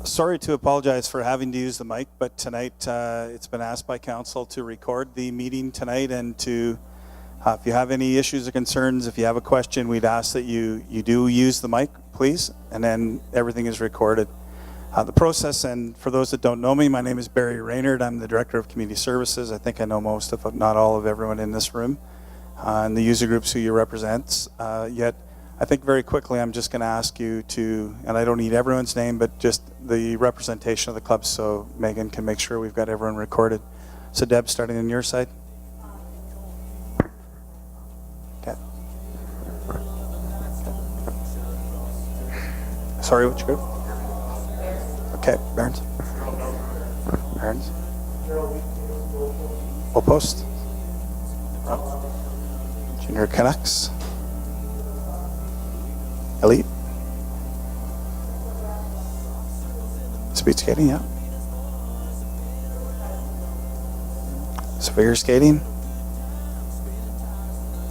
Sorry to apologize for having to use the mic, but tonight it's been asked by council to record the meeting tonight, and to if you have any issues or concerns, if you have a question, we'd ask that you do use the mic, please, and then everything is recorded. The process, and for those that don't know me, my name is Barry Raynard. I'm the Director of Community Services. I think I know most, if not all, of everyone in this room and the user groups who you represent. Yet I think very quickly I'm just going to ask you to, and I don't need everyone's name, but just the representation of the club so Megan can make sure we've got everyone recorded. So Deb, starting on your side. Okay. Sorry, which group? Okay, Barnes. Barnes. Gold Post. Junior Canucks. Elite. Speed skating, yeah. Figure skating.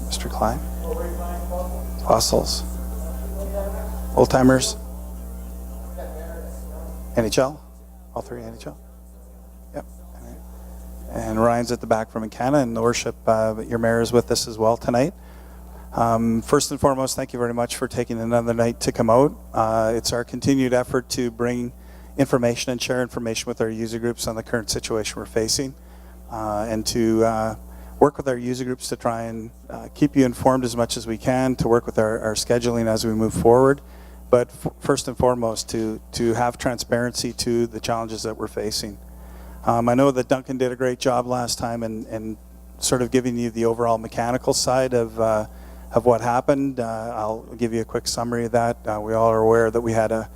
Mr. Klein. Fossils. Old timers. NHL. All three NHL. Yep. And Ryan's at the back from Encana, and the worship, your mayor is with us as well tonight. First and foremost, thank you very much for taking another night to come out. It's our continued effort to bring information and share information with our user groups on the current situation we're facing, and to work with our user groups to try and keep you informed as much as we can, to work with our scheduling as we move forward, but first and foremost to have transparency to the challenges that we're facing. I know that Duncan did a great job last time in sort of giving you the overall mechanical side of what happened. I'll give you a quick summary of that. We all are aware that we had a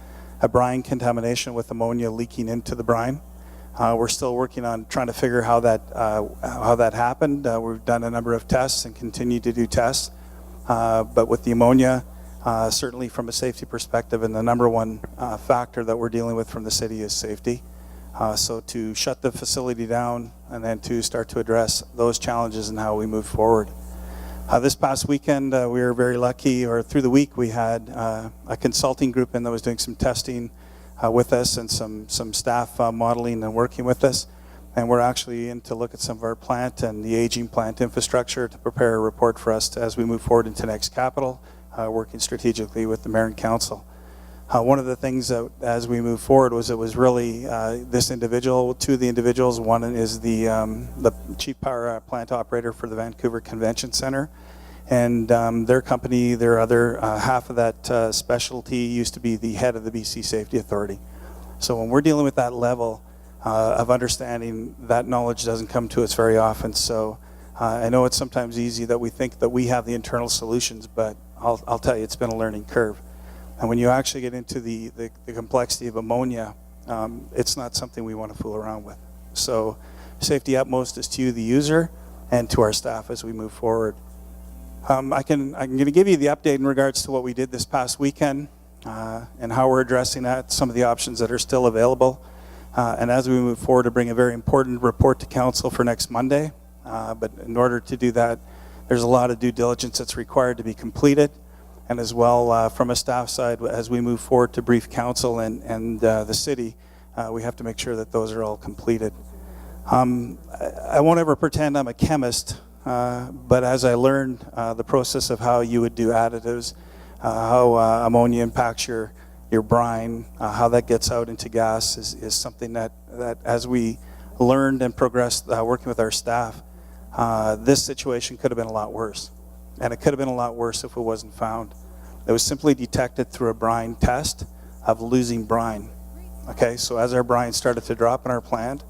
brine contamination with ammonia leaking into the brine. We're still working on trying to figure how that happened. We've done a number of tests and continue to do tests. But with the ammonia, certainly from a safety perspective, and the number one factor that we're dealing with from the city is safety. So to shut the facility down and then to start to address those challenges and how we move forward. This past weekend, we were very lucky, or through the week, we had a consulting group in that was doing some testing with us, and some staff modeling and working with us. And we're actually in to look at some of our plant and the aging plant infrastructure to prepare a report for us as we move forward into next capital, working strategically with the mayor and council. One of the things that, as we move forward, was it was really this individual, two of the individuals. One is the chief power plant operator for the Vancouver Convention Center, and their company, their other half of that specialty used to be the head of the BC Safety Authority. So when we're dealing with that level of understanding, that knowledge doesn't come to us very often. So I know it's sometimes easy that we think that we have the internal solutions, but I'll tell you, it's been a learning curve. And when you actually get into the complexity of ammonia, it's not something we want to fool around with. So safety utmost is to you, the user, and to our staff as we move forward. I'm going to give you the update in regards to what we did this past weekend and how we're addressing that, some of the options that are still available. And as we move forward, to bring a very important report to council for next Monday. But in order to do that, there's a lot of due diligence that's required to be completed. And as well, from a staff side, as we move forward to brief council and the city, we have to make sure that those are all completed. I won't ever pretend I'm a chemist, but as I learned the process of how you would do additives, how ammonia impacts your brine, how that gets out into gas is something that as we learned and progressed working with our staff, this situation could have been a lot worse. And it could have been a lot worse if it wasn't found. It was simply detected through a brine test of losing brine. Okay, so as our brine started to drop in our plant,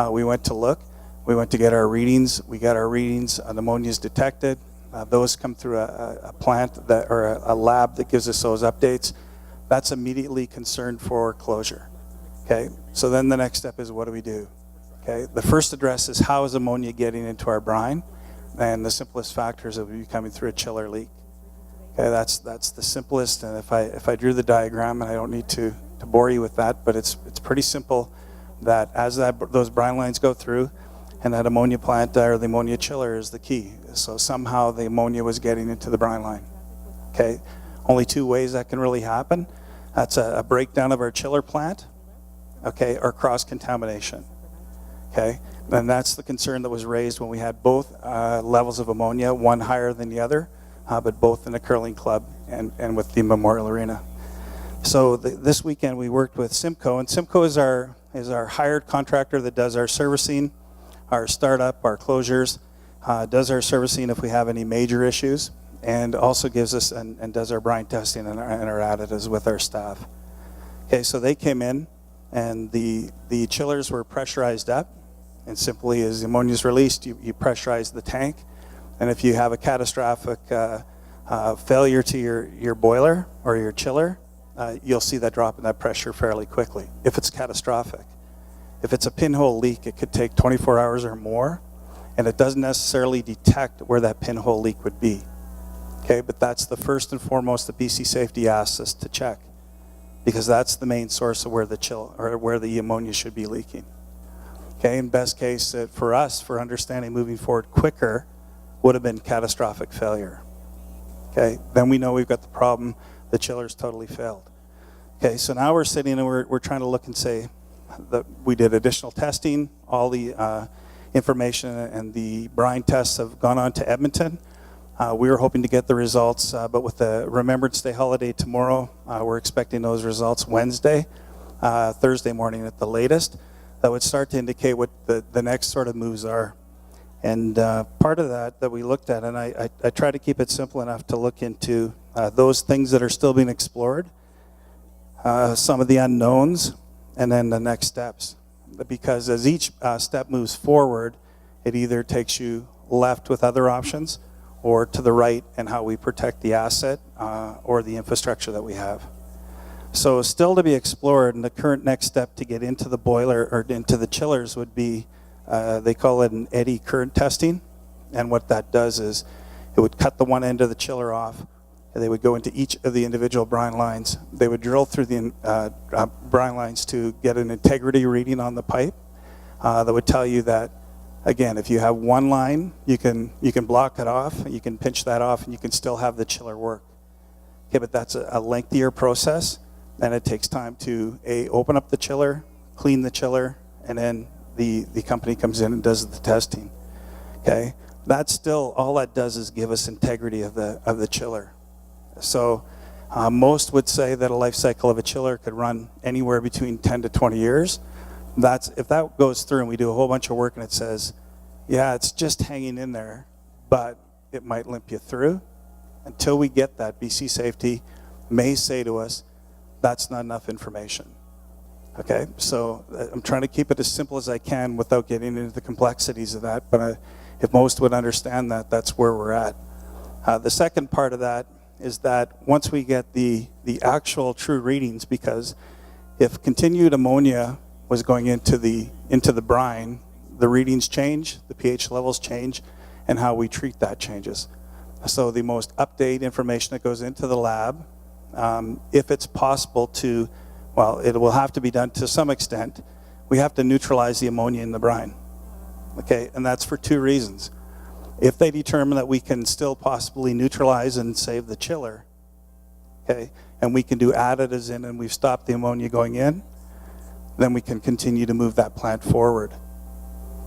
we went to look. We went to get our readings. We got our readings. Ammonia is detected. Those come through a plant or a lab that gives us those updates. That's immediately concerned for closure. Okay, so then the next step is, what do we do? Okay, the first address is, how is ammonia getting into our brine? And the simplest factors would be coming through a chiller leak. Okay, that's the simplest. And if I drew the diagram, and I don't need to bore you with that, but it's pretty simple. That as those brine lines go through, and that ammonia plant or the ammonia chiller is the key. So somehow the ammonia was getting into the brine line. Okay, only two ways that can really happen. That's a breakdown of our chiller plant, okay, or cross-contamination, okay? And that's the concern that was raised when we had both levels of ammonia, one higher than the other, but both in the curling club and with the Memorial Arena. So this weekend we worked with Simcoe, and Simcoe is our hired contractor that does our servicing, our startup, our closures, does our servicing if we have any major issues, and also gives us and does our brine testing and our additives with our staff. Okay, so they came in, and the chillers were pressurized up, and simply as the ammonia is released, you pressurize the tank, and if you have a catastrophic failure to your boiler or your chiller, you'll see that drop in that pressure fairly quickly, if it's catastrophic. If it's a pinhole leak, it could take 24 hours or more, and it doesn't necessarily detect where that pinhole leak would be. Okay, but that's the first and foremost that BC Safety asks us to check, because that's the main source of where the ammonia should be leaking. Okay, in best case for us, for understanding moving forward quicker, would have been catastrophic failure. Okay, then we know we've got the problem, the chiller's totally failed. Okay, so now we're sitting and we're trying to look and say that we did additional testing, all the information and the brine tests have gone on to Edmonton. We were hoping to get the results, but with the Remembrance Day holiday tomorrow, we're expecting those results Wednesday, Thursday morning at the latest. That would start to indicate what the next sort of moves are. And part of that we looked at, and I try to keep it simple enough to look into those things that are still being explored, some of the unknowns, and then the next steps. Because as each step moves forward, it either takes you left with other options or to the right and how we protect the asset or the infrastructure that we have. So still to be explored, and the current next step to get into the boiler or into the chillers would be, they call it an eddy current testing. And what that does is it would cut the one end of the chiller off, and they would go into each of the individual brine lines. They would drill through the brine lines to get an integrity reading on the pipe that would tell you that, again, if you have one line, you can block it off, you can pinch that off, and you can still have the chiller work. Okay, but that's a lengthier process, and it takes time to open up the chiller, clean the chiller, and then the company comes in and does the testing. Okay, that's still, all that does is give us integrity of the chiller. So most would say that a life cycle of a chiller could run anywhere between 10 to 20 years. If that goes through and we do a whole bunch of work and it says, yeah, it's just hanging in there, but it might limp you through, until we get that, BC Safety may say to us, that's not enough information. Okay, so I'm trying to keep it as simple as I can without getting into the complexities of that, but if most would understand that, that's where we're at. The second part of that is that once we get the actual true readings, because if continued ammonia was going into the brine, the readings change, the pH levels change, and how we treat that changes. So the most up-to-date information that goes into the lab, if it's possible to, well, it will have to be done to some extent, we have to neutralize the ammonia in the brine. Okay, and that's for two reasons. If they determine that we can still possibly neutralize and save the chiller, okay, and we can do additives in and we've stopped the ammonia going in, then we can continue to move that plant forward.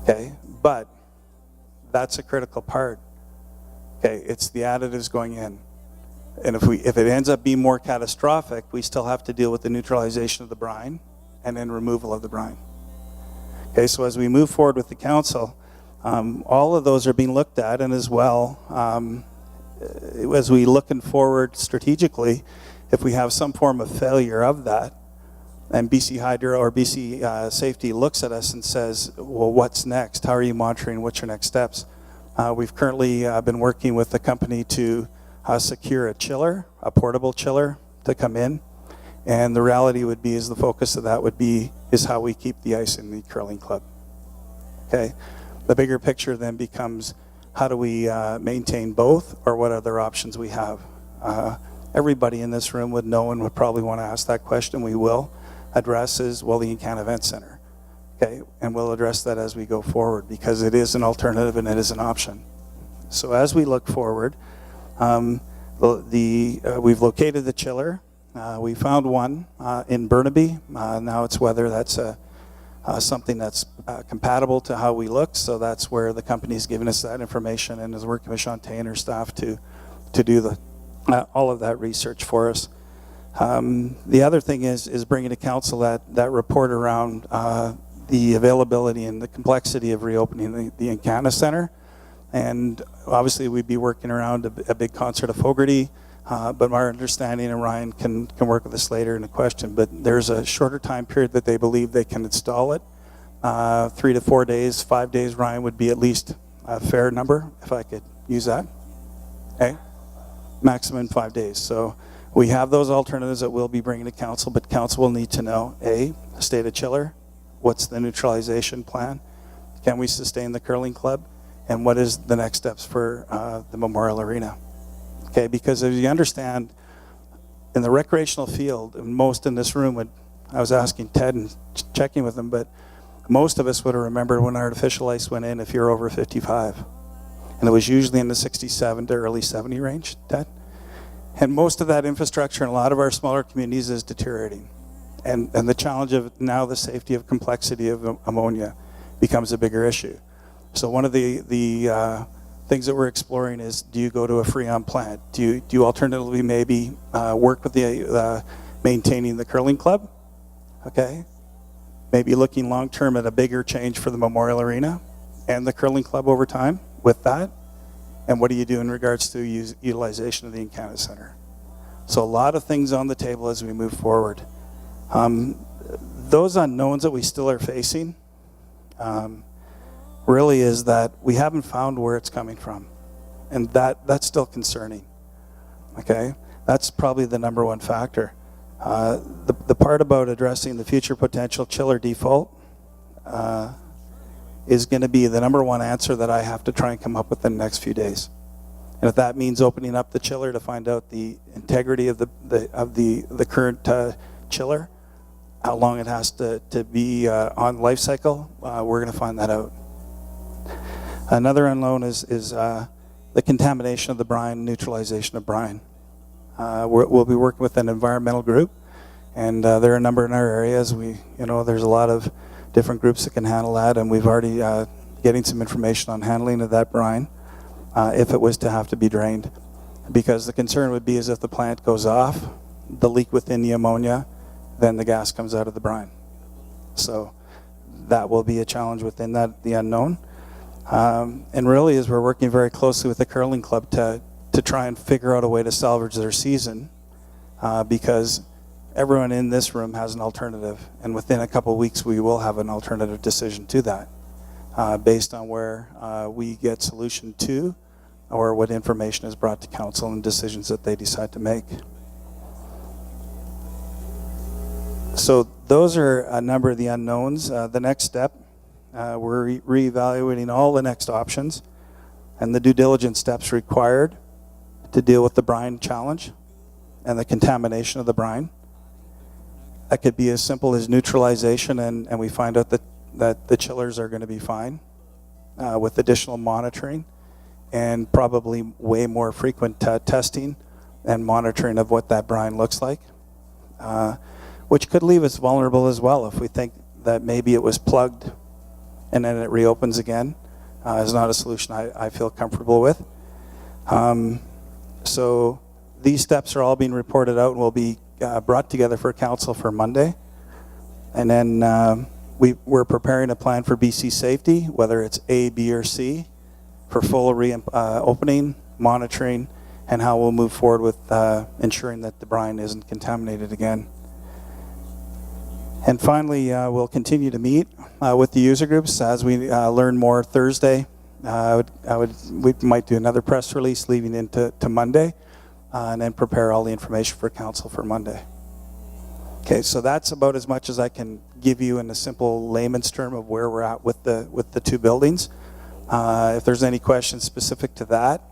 Okay, but that's a critical part. Okay, it's the additives going in. And if it ends up being more catastrophic, we still have to deal with the neutralization of the brine and then removal of the brine. Okay, so as we move forward with the council, all of those are being looked at, and as well, as we looking forward strategically, if we have some form of failure of that, and BC Hydro or BC Safety looks at us and says, well, what's next? How are you monitoring? What's your next steps? We've currently been working with the company to secure a chiller, a portable chiller to come in. And the reality would be, is the focus of that would be, is how we keep the ice in the curling club. Okay. The bigger picture then becomes, how do we maintain both, or what other options we have? Everybody in this room would know and would probably want to ask that question. We will address is, well, the Encana Event Center. Okay, and we'll address that as we go forward, because it is an alternative and it is an option. So as we look forward, we've located the chiller. We found one in Burnaby. Now it's whether that's something that's compatible to how we look, so that's where the company's given us that information and is working with Shantae and her staff to do all of that research for us. The other thing is bringing to council that report around the availability and the complexity of reopening the Encana Centre. And obviously we'd be working around a big concert of Fogarty, but my understanding, and Ryan can work with us later in the question, but there's a shorter time period that they believe they can install it. 3 to 4 days, 5 days, Ryan, would be at least a fair number, if I could use that. Okay? Maximum 5 days. So we have those alternatives that we'll be bringing to council, but council will need to know, A, state of chiller, what's the neutralization plan, can we sustain the curling club, and what is the next steps for the Memorial Arena. Okay, because as you understand, in the recreational field, and most in this room I was asking Ted and checking with him, but most of us would have remembered when artificial ice went in if you're over 55. And it was usually in the 67 to early 70 range, Ted. And most of that infrastructure in a lot of our smaller communities is deteriorating. And the challenge of now the safety of complexity of ammonia becomes a bigger issue. So one of the things that we're exploring is, do you go to a Freon plant? Do you alternatively maybe work with the maintaining the curling club? Okay, maybe looking long term at a bigger change for the Memorial Arena and the curling club over time with that. And what do you do in regards to utilization of the Encana Centre? So a lot of things on the table as we move forward. Those unknowns that we still are facing really is that we haven't found where it's coming from. And that's still concerning. Okay? That's probably the number one factor. The part about addressing the future potential chiller default is going to be the number one answer that I have to try and come up with in the next few days. And if that means opening up the chiller to find out the integrity of the current chiller, how long it has to be on life cycle, we're going to find that out. Another unknown is the contamination of the brine, neutralization of brine. We'll be working with an environmental group, and there are a number in our areas. There's a lot of different groups that can handle that, and we've already getting some information on handling of that brine if it was to have to be drained. Because the concern would be is if the plant goes off, the leak within the ammonia, then the gas comes out of the brine. So that will be a challenge within that, the unknown. And really, as we're working very closely with the curling club to try and figure out a way to salvage their season, because everyone in this room has an alternative, and within a couple of weeks we will have an alternative decision to that, based on where we get solution to, or what information is brought to council and decisions that they decide to make. So those are a number of the unknowns. The next step, we're reevaluating all the next options and the due diligence steps required to deal with the brine challenge and the contamination of the brine. That could be as simple as neutralization, and we find out that the chillers are going to be fine with additional monitoring and probably way more frequent testing and monitoring of what that brine looks like, which could leave us vulnerable as well if we think that maybe it was plugged and then it reopens again. Is not a solution I feel comfortable with. So these steps are all being reported out and will be brought together for council for Monday. And then we're preparing a plan for BC safety, whether it's A, B, or C, for full opening, monitoring, and how we'll move forward with ensuring that the brine isn't contaminated again. And finally, we'll continue to meet with the user groups as we learn more Thursday. We might do another press release leading into Monday, and then prepare all the information for council for Monday. Okay, so that's about as much as I can give you in a simple layman's term of where we're at with the two buildings. If there's any questions specific to that,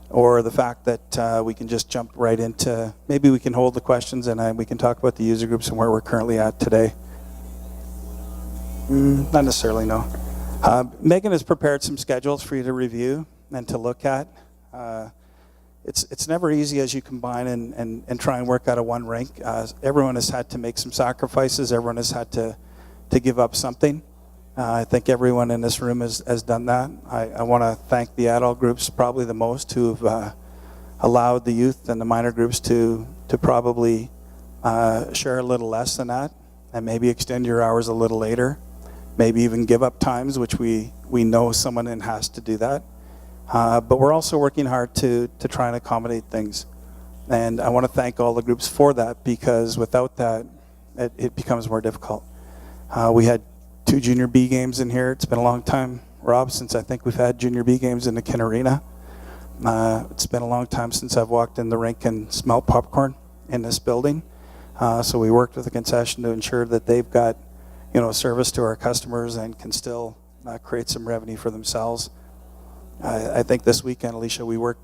or the fact that we can just jump right into, maybe we can hold the questions and we can talk about the user groups and where we're currently at today. Not necessarily, no. Megan has prepared some schedules for you to review and to look at. it's never easy as you combine and try and work out of one rink. Everyone has had to make some sacrifices. Everyone has had to give up something. I think everyone in this room has done that. I want to thank the adult groups probably the most, who have allowed the youth and the minor groups to probably share a little less than that, and maybe extend your hours a little later, maybe even give up times, which we know someone in has to do that. But we're also working hard to try and accommodate things. And I want to thank all the groups for that, because without that, it becomes more difficult. We had 2 Junior B games in here. It's been a long time, Rob, since I think we've had Junior B games in the Kin Arena. It's been a long time since I've walked in the rink and smelled popcorn in this building. So we worked with the concession to ensure that they've got, service to our customers and can still create some revenue for themselves. I think this weekend, Alicia, we worked,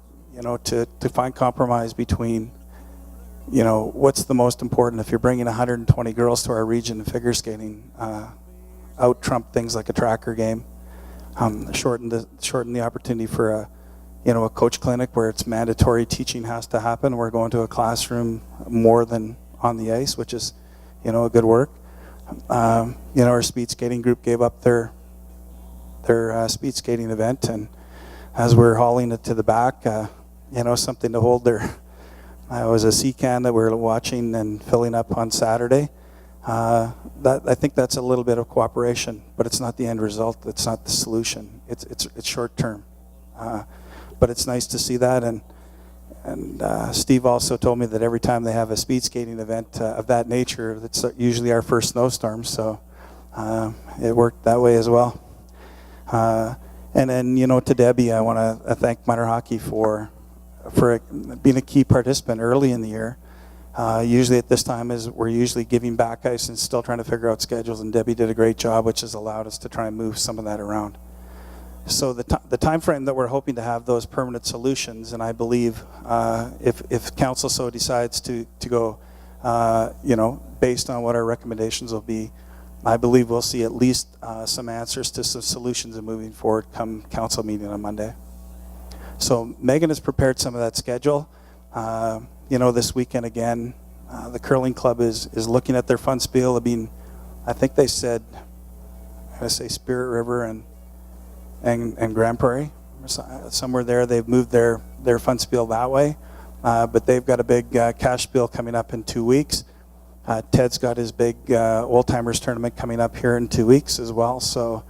to find compromise between, what's the most important. If you're bringing 120 girls to our region, figure skating out trump things like a tracker game. Shorten the opportunity for a coach clinic where it's mandatory teaching has to happen. We're going to a classroom more than on the ice, which is, a good work. Our speed skating group gave up their speed skating event, and as we're hauling it to the back, something to hold there. It was a sea can that we were watching and filling up on Saturday. I think that's a little bit of cooperation, but it's not the end result. It's not the solution. It's short term, but it's nice to see that. And Steve also told me that every time they have a speed skating event of that nature, that's usually our first snowstorm. So it worked that way as well. And then to Debbie, I want to thank minor hockey for being a key participant early in the year. Usually at this time we're usually giving back ice and still trying to figure out schedules, and Debbie did a great job, which has allowed us to try and move some of that around. So the time frame that we're hoping to have those permanent solutions, and I believe if council so decides to go, based on what our recommendations will be, I believe we'll see at least some answers to some solutions in moving forward come council meeting on Monday. So Megan has prepared some of that schedule. This weekend again, the curling club is looking at their fun spiel. I think they said, Spirit River and Grand Prairie, somewhere there. They've moved their fun spiel that way, but they've got a big cash spiel coming up in 2 weeks. Ted's got his big Old Timers tournament coming up here in 2 weeks as well. So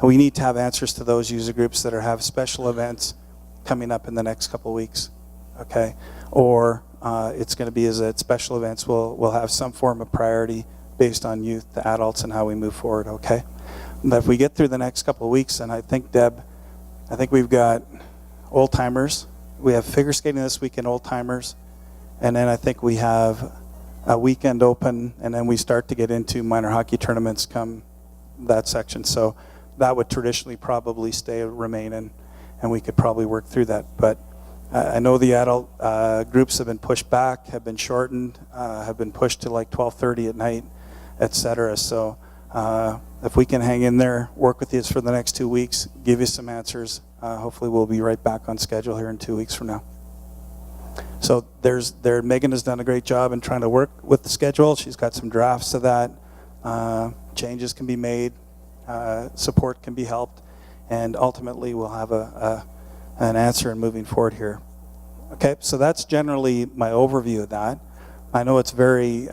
we need to have answers to those user groups that have special events coming up in the next couple of weeks. Okay, or it's going to be as at special events we'll have some form of priority based on youth to adults and how we move forward. Okay, but if we get through the next couple of weeks, and I think Deb, we've got Old Timers, we have figure skating this weekend, Old Timers, and then I think we have a weekend open, and then we start to get into minor hockey tournaments come that section. So that would traditionally probably remain, and we could probably work through that. But I know the adult groups have been pushed back, have been shortened, have been pushed to like 12:30 at night, etc. So if we can hang in there, work with you for the next 2 weeks, give you some answers, hopefully we'll be right back on schedule here in 2 weeks from now. So Megan has done a great job in trying to work with the schedule. She's got some drafts of that. Changes can be made, support can be helped, and ultimately we'll have an answer in moving forward here. Okay, so that's generally my overview of that. I know it's very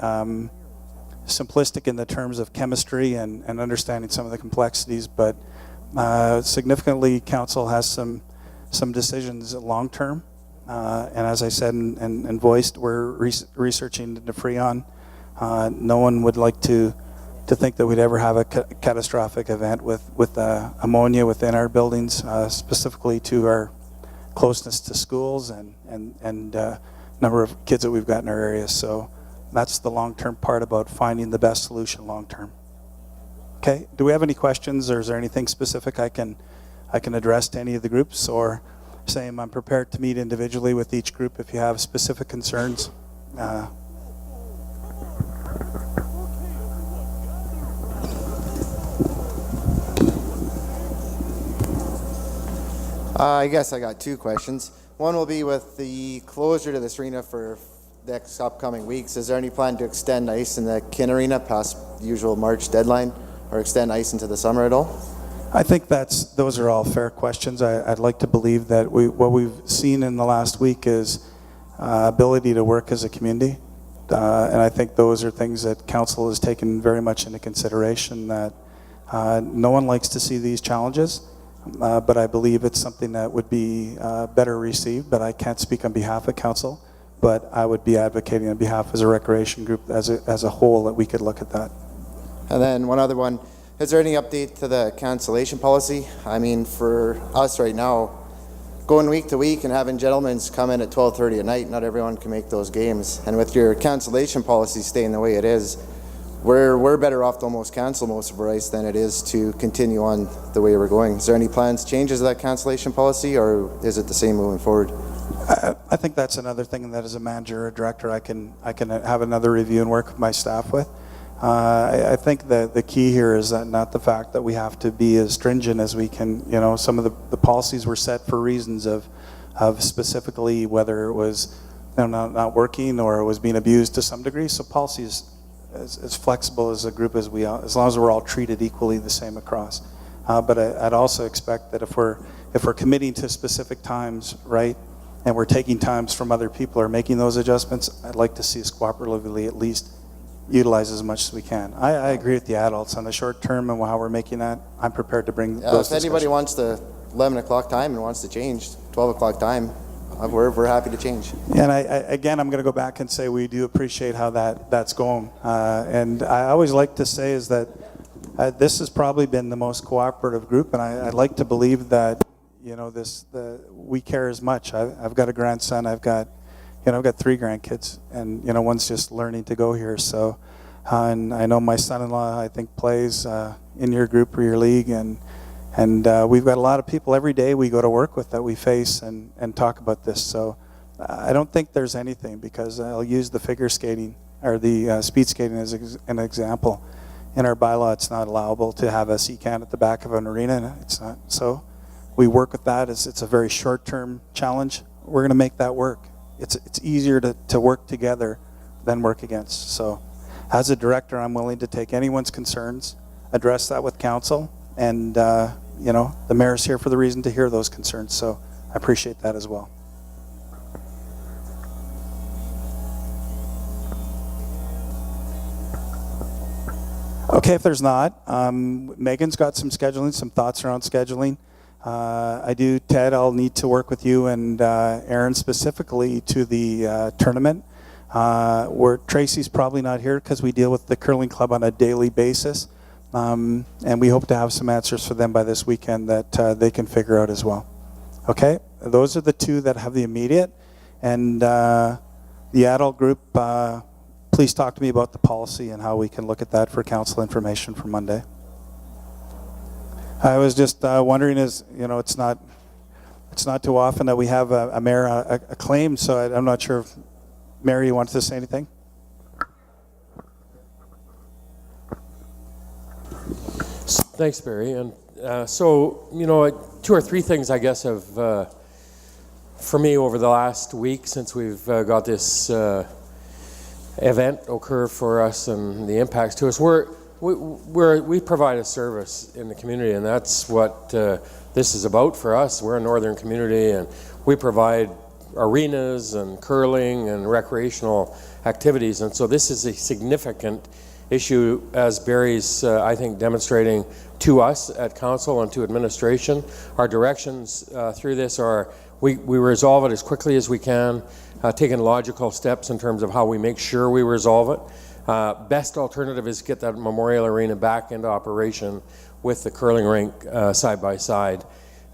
simplistic in the terms of chemistry and understanding some of the complexities, but significantly council has some decisions long term. And as I said and voiced, we're researching the Freon. No one would like to think that we'd ever have a catastrophic event with ammonia within our buildings, specifically to our closeness to schools and number of kids that we've got in our area. So that's the long-term part about finding the best solution long-term. Okay, do we have any questions, or is there anything specific I can address to any of the groups, or same, I'm prepared to meet individually with each group if you have specific concerns. I guess I got 2 questions. One will be with the closure to this arena for the next upcoming weeks. Is there any plan to extend ice in the Kin Arena past the usual March deadline, or extend ice into the summer at all? I think those are all fair questions. I'd like to believe that what we've seen in the last week is ability to work as a community. And I think those are things that council has taken very much into consideration, that no one likes to see these challenges, but I believe it's something that would be better received. But I can't speak on behalf of council, but I would be advocating on behalf as a recreation group as a whole that we could look at that. And then one other one, is there any update to the cancellation policy? I mean, for us right now, going week to week and having gentlemen's come in at 12:30 at night, not everyone can make those games. And with your cancellation policy staying the way it is, we're better off to almost cancel most of our ice than it is to continue on the way we're going. Is there any plans, changes to that cancellation policy, or is it the same moving forward? I think that's another thing that as a manager or director I can have another review and work with my staff with. I think that the key here is that not the fact that we have to be as stringent as we can. You know, some of the policies were set for reasons of specifically whether it was not working or it was being abused to some degree. So policy is as flexible as a group as as long as we're all treated equally the same across. But I'd also expect that if we're committing to specific times, right, and we're taking times from other people or making those adjustments, I'd like to see us cooperatively at least utilize as much as we can. I agree with the adults on the short term and how we're making that. I'm prepared to bring those if anybody wants the 11 o'clock time and wants to change 12 o'clock time, we're happy to change. And again, I'm going to go back and say we do appreciate how that's going. And I always like to say is that this has probably been the most cooperative group, and I'd like to believe that we care as much. I've got a grandson. I've got 3 grandkids, and one's just learning to go here. So, and I know my son-in-law, I think, plays in your group or your league, and we've got a lot of people every day we go to work with that we face and talk about this. So, I don't think there's anything, because I'll use the figure skating or the speed skating as an example. In our bylaw, it's not allowable to have a sea can at the back of an arena, and it's not. So, we work with that. It's a very short-term challenge. We're going to make that work. It's easier to work together than work against. So as a director, I'm willing to take anyone's concerns, address that with council, and the mayor's here for the reason to hear those concerns. So I appreciate that as well. Okay, if there's not, Megan's got some thoughts around scheduling. Ted, I'll need to work with you and Aaron specifically to the tournament. Where Tracy's probably not here because we deal with the curling club on a daily basis. And we hope to have some answers for them by this weekend that they can figure out as well. Okay, those are the 2 that have the immediate. And the adult group, please talk to me about the policy and how we can look at that for council information for Monday. I was just wondering, it's not too often that we have a mayor acclaimed, so I'm not sure if Mary, you wanted to say anything? Thanks, Barry. And 2 or 3 things, I guess, have for me over the last week since we've got this event occur for us and the impacts to us. We provide a service in the community, and that's what this is about for us. We're a northern community, and we provide arenas and curling and recreational activities. And so this is a significant issue, as Barry's, I think, demonstrating to us at council and to administration. Our directions through this are we resolve it as quickly as we can, taking logical steps in terms of how we make sure we resolve it. Best alternative is get that Memorial Arena back into operation with the curling rink side by side.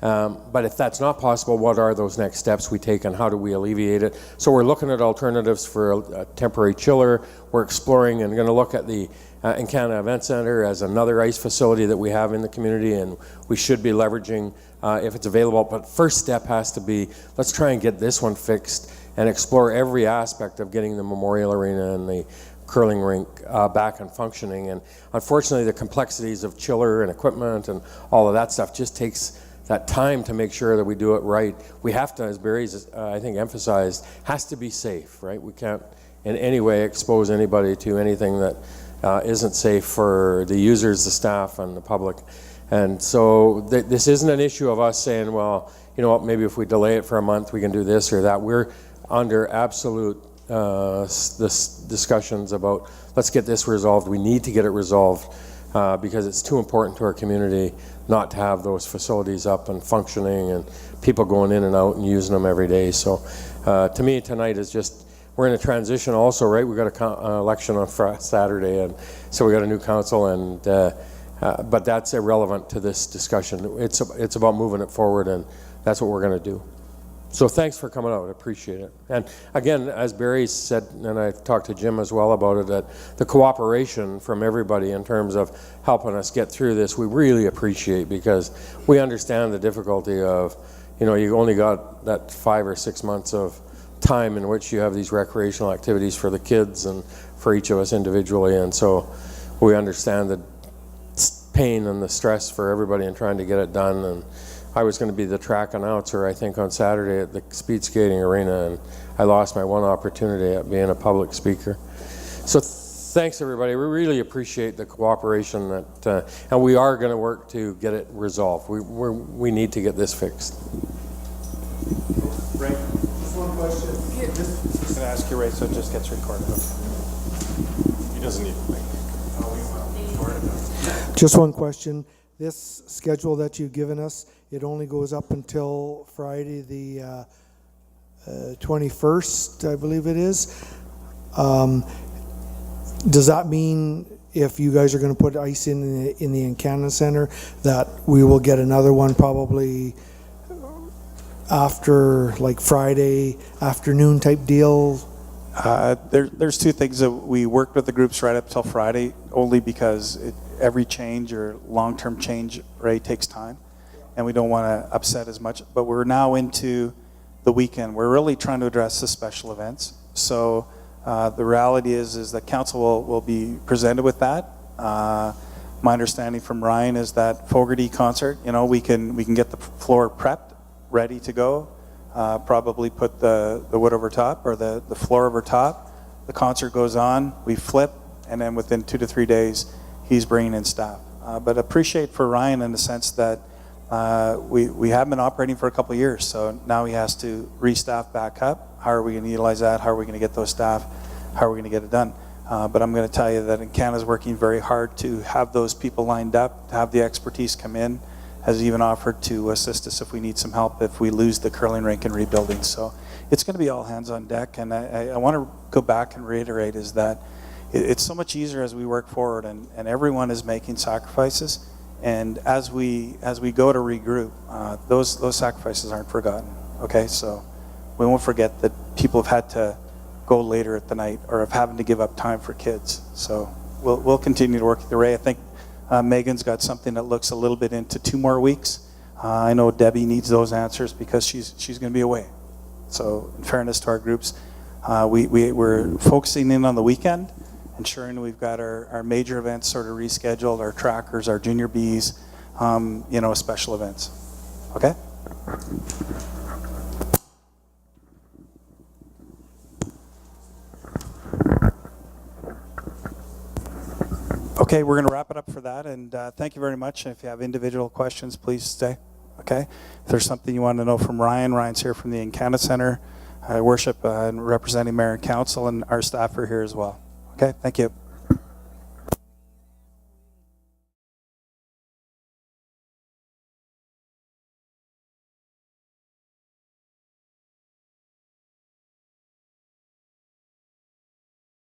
But if that's not possible, what are those next steps we take and how do we alleviate it? So we're looking at alternatives for a temporary chiller. We're exploring and going to look at the Encana Event Center as another ice facility that we have in the community, and we should be leveraging if it's available. But first step has to be, let's try and get this one fixed and explore every aspect of getting the Memorial Arena and the curling rink back and functioning. And unfortunately, the complexities of chiller and equipment and all of that stuff just takes that time to make sure that we do it right. We have to, as Barry's, I think, emphasized, has to be safe, right? We can't in any way expose anybody to anything that isn't safe for the users, the staff, and the public. And so this isn't an issue of us saying, well, you know what, maybe if we delay it for a month, we can do this or that. We're under absolute discussions about, let's get this resolved. We need to get it resolved because it's too important to our community not to have those facilities up and functioning and people going in and out and using them every day. So to me, tonight is just, we're in a transition also, right? We got an election on Saturday, and so we got a new council, and but that's irrelevant to this discussion. It's about moving it forward, and that's what we're going to do. So thanks for coming out. I appreciate it. And again, as Barry said, and I talked to Jim as well about it, that the cooperation from everybody in terms of helping us get through this, we really appreciate, because we understand the difficulty of, you know, you only got that 5 or 6 months of time in which you have these recreational activities for the kids and for each of us individually, and so we understand the pain and the stress for everybody in trying to get it done. And I was going to be the track announcer, I think, on Saturday at the speed skating arena, and I lost my one opportunity at being a public speaker. So thanks, everybody. We really appreciate the cooperation, that, and we are going to work to get it resolved. We need to get this fixed. Ray, just one question. I'm going to ask you, Ray, so it just gets recorded. Okay. He doesn't need to think. Just one question. This schedule that you've given us, it only goes up until Friday the 21st, I believe it is. Does that mean if you guys are going to put ice in the Encana Center, that we will get another one probably after, like, Friday afternoon type deal? There's two things. That we worked with the groups right up till Friday, only because every change or long-term change, right, takes time, and we don't want to upset as much. But we're now into the weekend. We're really trying to address the special events. So the reality is that council will be presented with that. My understanding from Ryan is that Fogarty concert, you know, we can get the floor prepped, ready to go. Probably put the wood over top, or the floor over top. The concert goes on, we flip, and then within 2 to 3 days, he's bringing in staff. But appreciate for Ryan in the sense that we have been operating for a couple of years, so now he has to restaff back up. How are we going to utilize that? How are we going to get those staff? How are we going to get it done? But I'm going to tell you that Encana's working very hard to have those people lined up, to have the expertise come in, has even offered to assist us if we need some help if we lose the curling rink and rebuilding. So it's going to be all hands on deck, and I want to go back and reiterate is that it's so much easier as we work forward, and everyone is making sacrifices, and as we go to regroup, those sacrifices aren't forgotten. Okay, so we won't forget that people have had to go later at the night or have having to give up time for kids. So we'll continue to work the Ray. I think Megan's got something that looks a little bit into 2 more weeks. I know Debbie needs those answers because she's going to be away. So in fairness to our groups, we're focusing in on the weekend, ensuring we've got our major events sort of rescheduled, our trackers, our junior Bs, you know, special events. Okay? Okay, we're going to wrap it up for that, and thank you very much. If you have individual questions, please stay. Okay? If there's something you want to know from Ryan's here from the Encana Center. I worship and representing Mayor and Council, and our staff are here as well. Okay, thank you.